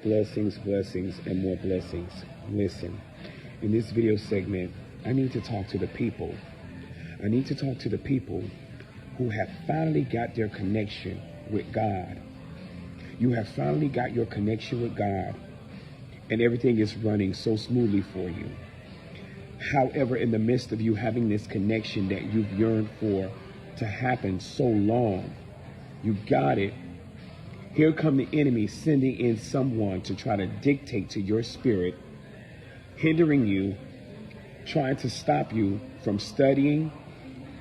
Blessings, blessings, and more blessings. Listen, in this video segment, I need to talk to the people. I need to talk to the people who have finally got their connection with God. You have finally got your connection with God, and everything is running so smoothly for you. However, in the midst of you having this connection that you've yearned for to happen so long, you got it. Here come the enemy sending in someone to try to dictate to your spirit, hindering you, trying to stop you from studying,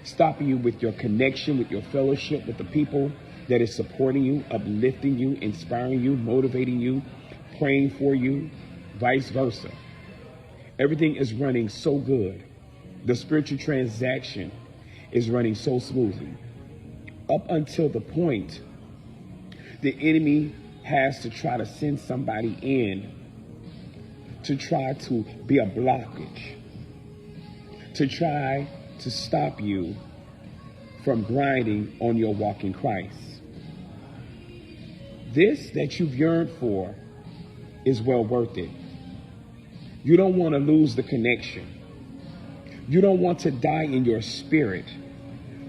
stopping you with your connection, with your fellowship with the people that is supporting you, uplifting you, inspiring you, motivating you, praying for you, vice versa. Everything is running so good. The spiritual transaction is running so smoothly. Up until the point the enemy has to try to send somebody in to try to be a blockage, to try to stop you from grinding on your walk in Christ. This that you've yearned for is well worth it. You don't want to lose the connection. You don't want to die in your spirit.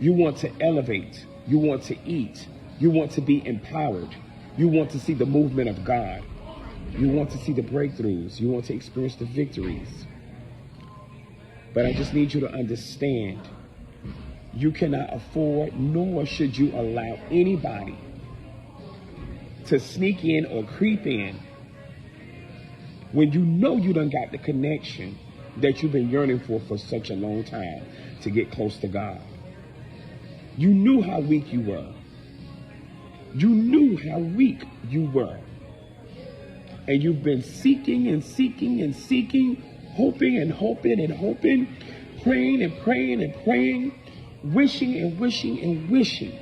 You want to elevate. You want to eat. You want to be empowered. You want to see the movement of God. You want to see the breakthroughs. You want to experience the victories. But I just need you to understand, you cannot afford, nor should you allow anybody to sneak in or creep in when you know you done got the connection that you've been yearning for such a long time to get close to God. You knew how weak you were. You knew how weak you were. And you've been seeking and seeking and seeking, hoping and hoping and hoping, praying and praying and praying, wishing and wishing and wishing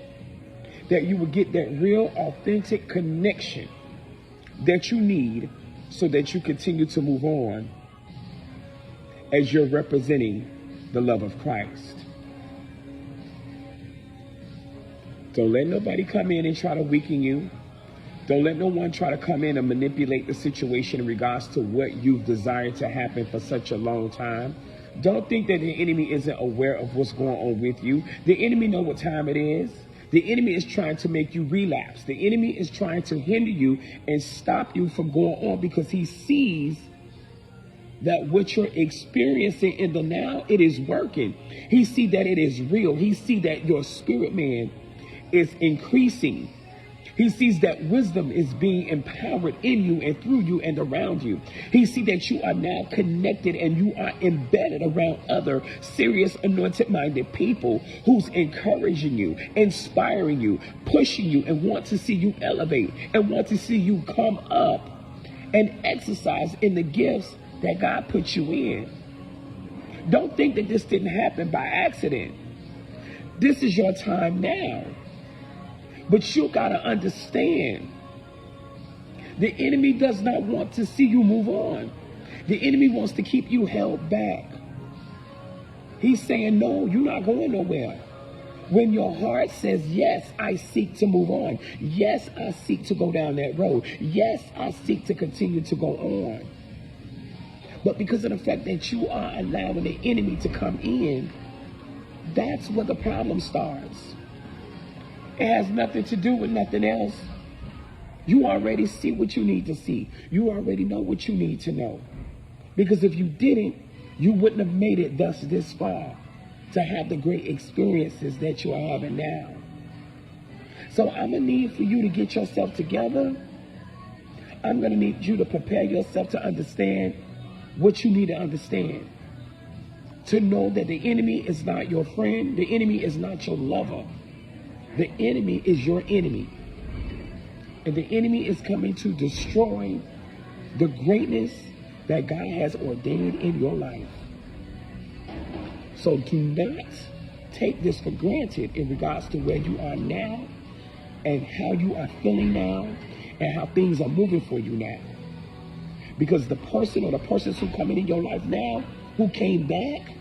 that you would get that real, authentic connection that you need so that you continue to move on as you're representing the love of Christ. Don't let nobody come in and try to weaken you. Don't let no one try to come in and manipulate the situation in regards to what you've desired to happen for such a long time. Don't think that the enemy isn't aware of what's going on with you. The enemy knows what time it is. The enemy is trying to make you relapse. The enemy is trying to hinder you and stop you from going on because he sees that what you're experiencing in the now, it is working. He sees that it is real. He sees that your spirit man is increasing. He sees that wisdom is being empowered in you and through you and around you. He sees that you are now connected and you are embedded around other serious, anointed-minded people who's encouraging you, inspiring you, pushing you, and want to see you elevate and want to see you come up and exercise in the gifts that God put you in. Don't think that this didn't happen by accident. This is your time now. But you got to understand, the enemy does not want to see you move on. The enemy wants to keep you held back. He's saying, no, you're not going nowhere. When your heart says, yes, I seek to move on. Yes, I seek to go down that road. Yes, I seek to continue to go on. But because of the fact that you are allowing the enemy to come in, that's where the problem starts. It has nothing to do with nothing else. You already see what you need to see. You already know what you need to know. Because if you didn't, you wouldn't have made it thus this far to have the great experiences that you are having now. So I'm going to need for you to get yourself together. I'm going to need you to prepare yourself to understand what you need to understand. To know that the enemy is not your friend. The enemy is not your lover. The enemy is your enemy. And the enemy is coming to destroy the greatness that God has ordained in your life. So do not take this for granted in regards to where you are now and how you are feeling now and how things are moving for you now. Because the person or the persons who come in your life now, who came back,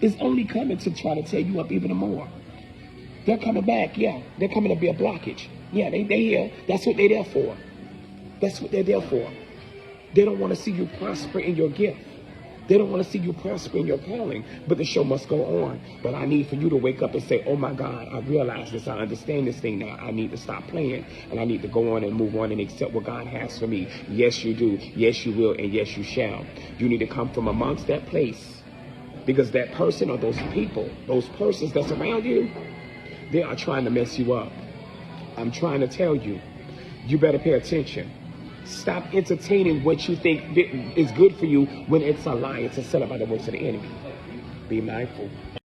is only coming to try to tear you up even more. They're coming back, yeah. They're coming to be a blockage. Yeah, they here. That's what they're there for. That's what they're there for. They don't want to see you prosper in your gift. They don't want to see you prosper in your calling, but the show must go on. But I need for you to wake up and say, oh my God, I realize this. I understand this thing now. I need to stop playing, and I need to go on and move on and accept what God has for me. Yes, you do. Yes, you will. And yes, you shall. You need to come from amongst that place, because that person or those people, those persons that's around you, they are trying to mess you up. I'm trying to tell you, you better pay attention. Stop entertaining what you think is good for you when it's a lie. It's a setup by the works of the enemy. Be mindful.